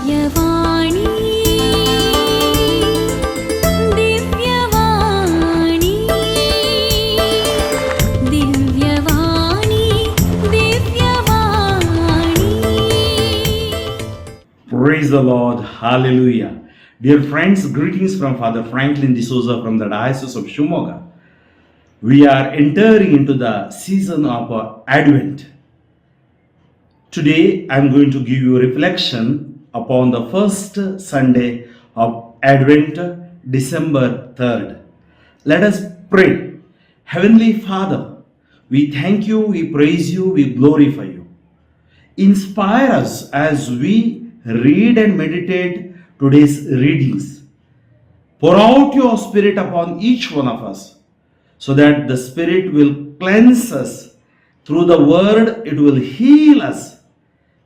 Divyavani, Divyavani, Divyavani, Divyavani. Praise the Lord. Hallelujah. Dear friends, greetings from Father Franklin D'Souza from the Diocese of Shimoga. We are entering into the season of Advent. Today I am going to give you a reflection upon the first Sunday of Advent, December 3rd. Let us pray. Heavenly Father, we thank you, we praise you, we glorify you. Inspire us as we read and meditate today's readings. Pour out your Spirit upon each one of us, so that the Spirit will cleanse us. Through the Word, it will heal us.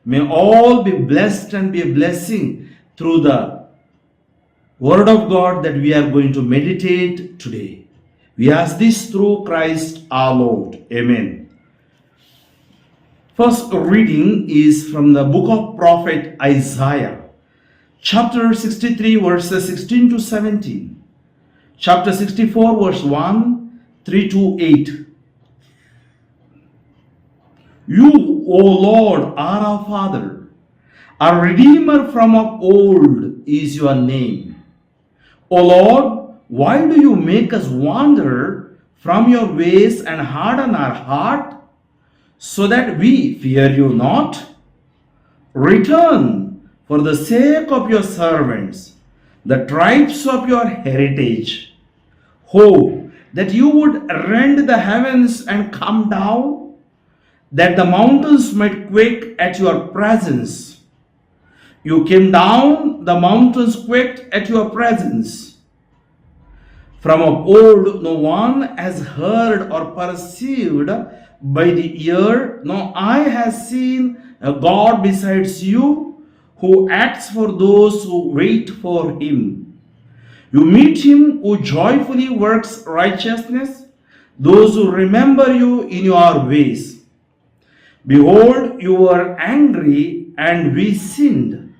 May all be blessed and be a blessing through the Word of God that we are going to meditate today. We ask this through Christ our Lord. Amen. First reading is from the book of prophet Isaiah, chapter 63, verses 16 to 17. Chapter 64, verse 1, 3 to 8. You, O Lord, are our Father. Our Redeemer from of old is your name. O Lord, why do you make us wander from your ways and harden our heart, so that we fear you not? Return for the sake of your servants, the tribes of your heritage. Oh, that you would rend the heavens and come down, that the mountains might quake at your presence. You came down, the mountains quaked at your presence. From of old no one has heard or perceived by the ear, no eye has seen a God besides you, who acts for those who wait for him. You meet him who joyfully works righteousness, those who remember you in your ways. Behold, you were angry and we sinned.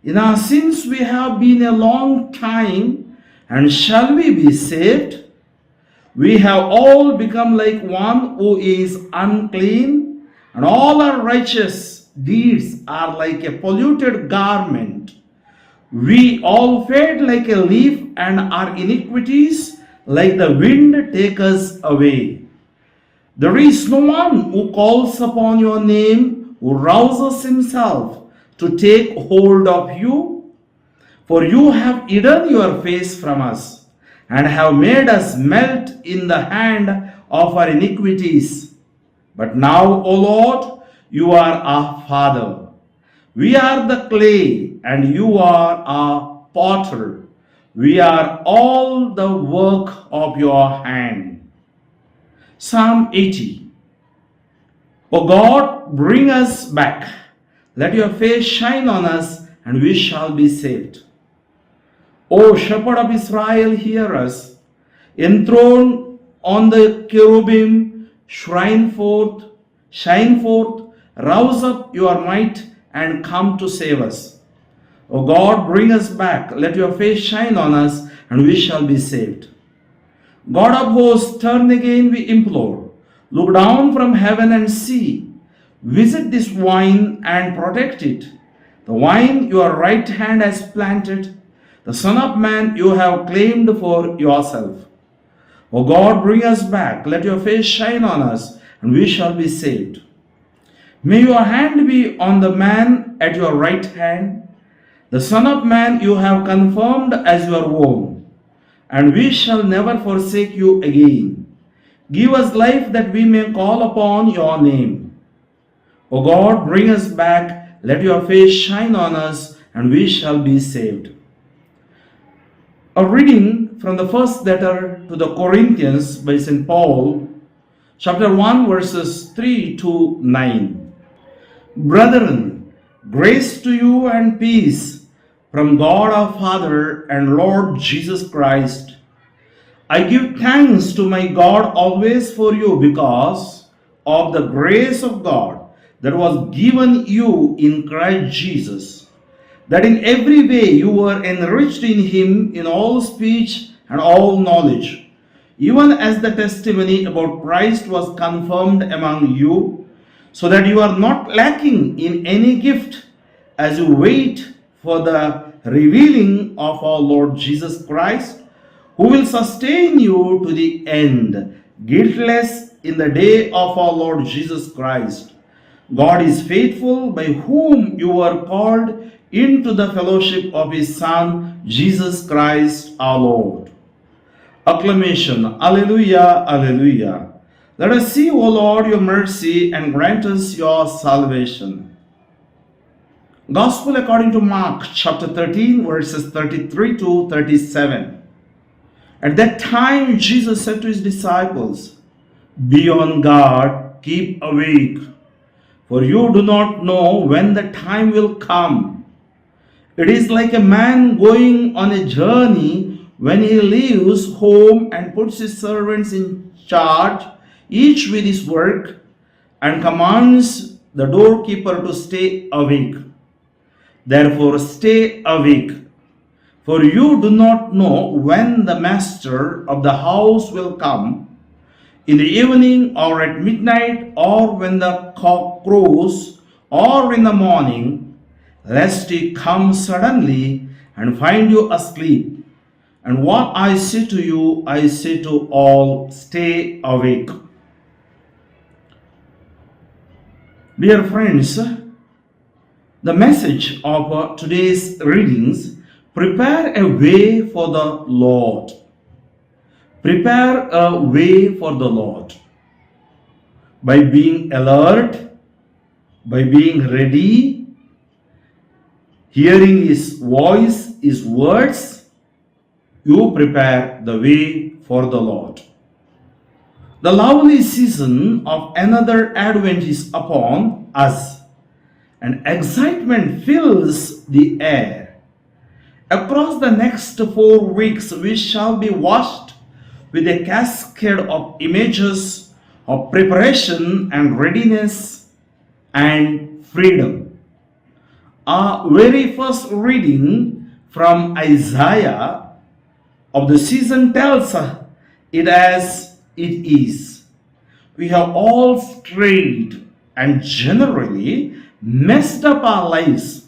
In our sins we have been a long time, and shall we be saved? We have all become like one who is unclean, and all our righteous deeds are like a polluted garment. We all fade like a leaf, and our iniquities like the wind take us away. There is no one who calls upon your name, who rouses himself to take hold of you. For you have hidden your face from us, and have made us melt in the hand of our iniquities. But now, O Lord, you are our Father. We are the clay, and you are our potter. We are all the work of your hand. Psalm 80. O God, bring us back. Let your face shine on us, and we shall be saved. O Shepherd of Israel, hear us. Enthroned on the cherubim, shine forth, rouse up your might, and come to save us. O God, bring us back. Let your face shine on us, and we shall be saved. God of hosts, turn again, we implore. Look down from heaven and see. Visit this vine and protect it. The vine your right hand has planted, the Son of Man you have claimed for yourself. O God, bring us back. Let your face shine on us, and we shall be saved. May your hand be on the man at your right hand, the Son of Man you have confirmed as your own, and we shall never forsake you again. Give us life that we may call upon your name. O God, bring us back. Let your face shine on us, and we shall be saved. A reading from the first letter to the Corinthians by St. Paul, chapter 1, verses 3 to 9. Brethren, grace to you and peace from God our Father and Lord Jesus Christ. I give thanks to my God always for you because of the grace of God that was given you in Christ Jesus, that in every way you were enriched in him in all speech and all knowledge, even as the testimony about Christ was confirmed among you, so that you are not lacking in any gift as you wait for the revealing of our Lord Jesus Christ, who will sustain you to the end, guiltless in the day of our Lord Jesus Christ. God is faithful, by whom you were called into the fellowship of his Son, Jesus Christ our Lord. Acclamation, Alleluia, Alleluia. Let us see, O Lord, your mercy and grant us your salvation. Gospel according to Mark chapter 13 verses 33 to 37. At that time Jesus said to his disciples, "Be on guard, keep awake, for you do not know when the time will come. It is like a man going on a journey when he leaves home and puts his servants in charge, each with his work, and commands the doorkeeper to stay awake. Therefore stay awake, for you do not know when the master of the house will come, in the evening or at midnight or when the cock crows or in the morning, lest he come suddenly and find you asleep. And what I say to you, I say to all, stay awake." Dear friends, the message of today's readings: prepare a way for the Lord. Prepare a way for the Lord. By being alert, by being ready, hearing his voice, his words, you prepare the way for the Lord. The lovely season of another Advent is upon us, and excitement fills the air. Across the next 4 weeks, we shall be washed with a cascade of images of preparation and readiness and freedom. Our very first reading from Isaiah of the season tells it as it is. We have all strayed and generally messed up our lives.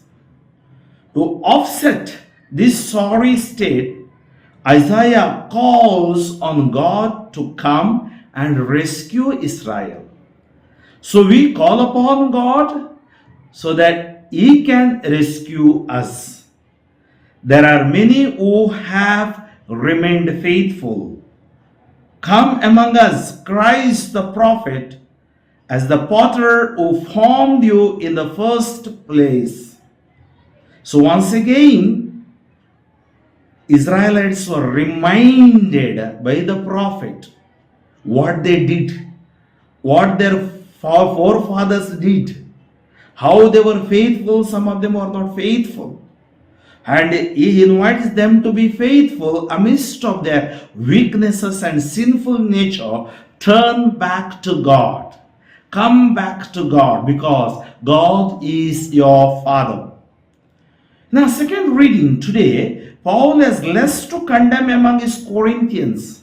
To offset this sorry state, Isaiah calls on God to come and rescue Israel. So we call upon God so that he can rescue us. There are many who have remained faithful. Come among us, Christ the prophet, as the potter who formed you in the first place. So once again, Israelites were reminded by the prophet what they did, what their forefathers did, how they were faithful. Some of them were not faithful. And he invites them to be faithful amidst of their weaknesses and sinful nature. Turn back to God. Come back to God, because God is your Father. Now, second reading today, Paul has less to condemn among his Corinthians.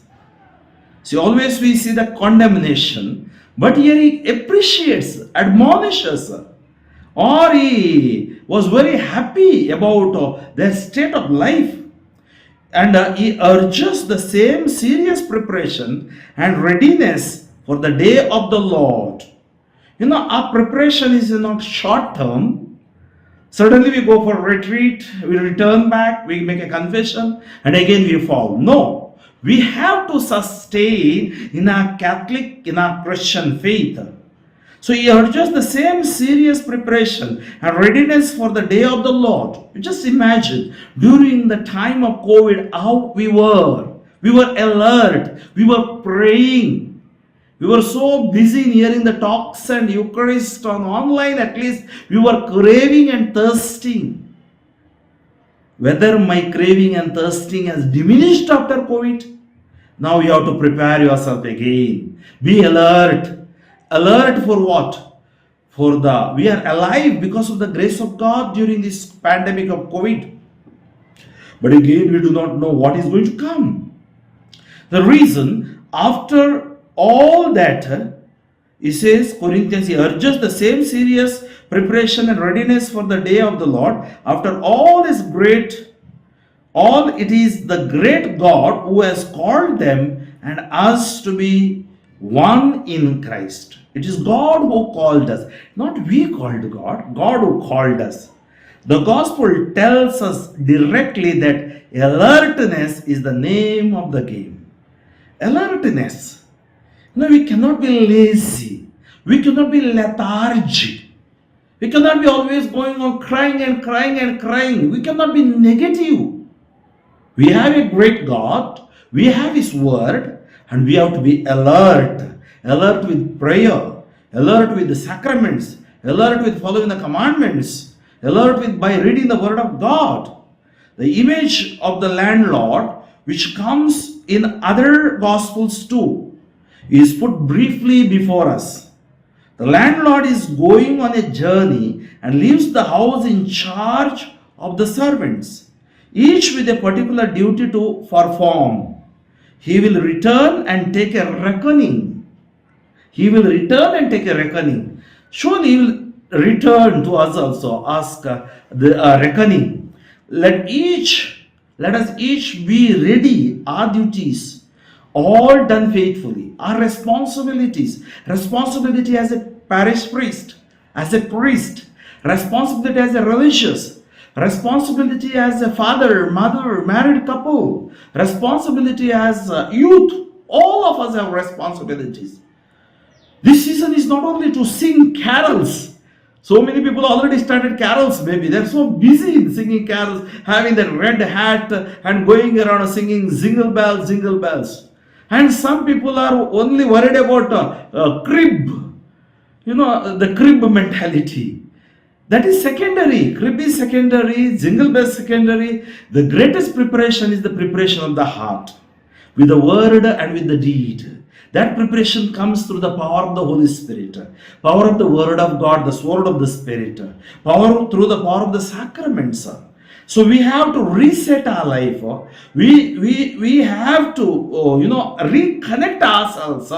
See, always we see the condemnation, but here he appreciates, admonishes, or he was very happy about their state of life. And he urges the same serious preparation and readiness for the day of the Lord. You know, our preparation is not short term. Suddenly we go for a retreat, we return back, we make a confession, and again we fall. No, we have to sustain in our Catholic, in our Christian faith. So he urges the same serious preparation and readiness for the day of the Lord. You just imagine, during the time of COVID, how we were. We were alert, we were praying. We were so busy in hearing the talks and Eucharist on online. At least we were craving and thirsting. Whether my craving and thirsting has diminished after COVID, now you have to prepare yourself again. Be alert. Alert for what? we are alive because of the grace of God during this pandemic of COVID. But again, we do not know what is going to come. The reason, after all that, he says, Corinthians, he urges the same serious preparation and readiness for the day of the Lord. After all is great, it is the great God who has called them and us to be one in Christ. It is God who called us, not we called God, God who called us. The gospel tells us directly that alertness is the name of the game. Alertness. No, we cannot be lazy. We cannot be lethargic. We cannot be always going on crying and crying and crying. We cannot be negative. We have a great God. We have His Word. And we have to be alert. Alert with prayer. Alert with the sacraments. Alert with following the commandments. Alert with by reading the Word of God. The image of the landlord, which comes in other Gospels too, is put briefly before us. The landlord is going on a journey and leaves the house in charge of the servants, each with a particular duty to perform. He will return and take a reckoning. He will return and take a reckoning. Surely He will return to us also, ask the reckoning. Let us each be ready, our duties, all done faithfully, our responsibilities, responsibility as a parish priest, as a priest, responsibility as a religious, responsibility as a father, mother, married couple, responsibility as youth. All of us have responsibilities. This season is not only to sing carols. So many people already started carols, maybe. They're so busy in singing carols, having that red hat and going around singing jingle bells, jingle bells. And some people are only worried about crib. The crib mentality. That is secondary. Crib is secondary, jingle bells secondary. The greatest preparation is the preparation of the heart, with the word and with the deed. That preparation comes through the power of the Holy Spirit, power of the Word of God, the sword of the Spirit, through the power of the sacraments. So we have to reset our life. We have to reconnect ourselves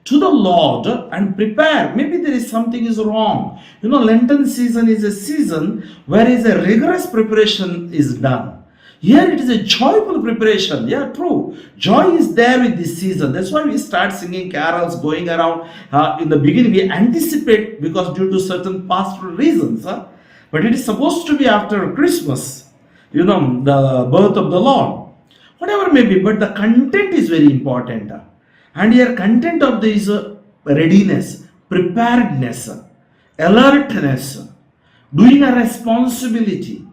to the Lord and prepare. Maybe there is something is wrong. Lenten season is a season where a rigorous preparation is done. Here it is a joyful preparation. Yeah, true. Joy is there with this season. That's why we start singing carols, going around. In the beginning, we anticipate because due to certain pastoral reasons. But it is supposed to be after Christmas. The birth of the Lord. Whatever may be, but the content is very important. And here content of this readiness, preparedness, alertness, doing a responsibility,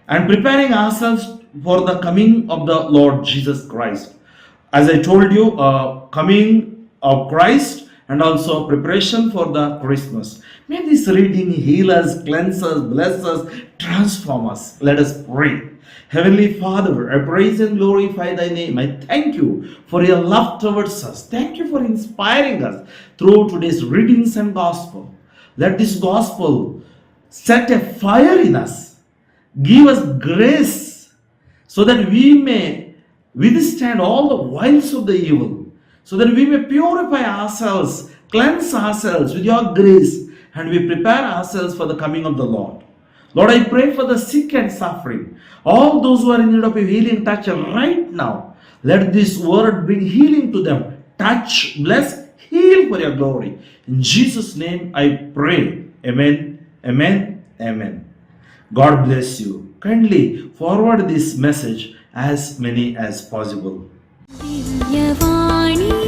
and preparing ourselves for the coming of the Lord Jesus Christ. As I told you, coming of Christ and also preparation for the Christmas. May this reading heal us, cleanse us, bless us, transform us. Let us pray. Heavenly Father, I praise and glorify Thy name. I thank You for Your love towards us. Thank You for inspiring us through today's readings and gospel. Let this gospel set a fire in us. Give us grace so that we may withstand all the wiles of the evil, so that we may purify ourselves, cleanse ourselves with Your grace, and we prepare ourselves for the coming of the Lord. Lord, I pray for the sick and suffering, all those who are in need of a healing touch right now. Let this word bring healing to them. Touch, bless, heal for Your glory. In Jesus' name I pray. Amen, amen, amen. God bless you. Kindly forward this message as many as possible. Divyavani.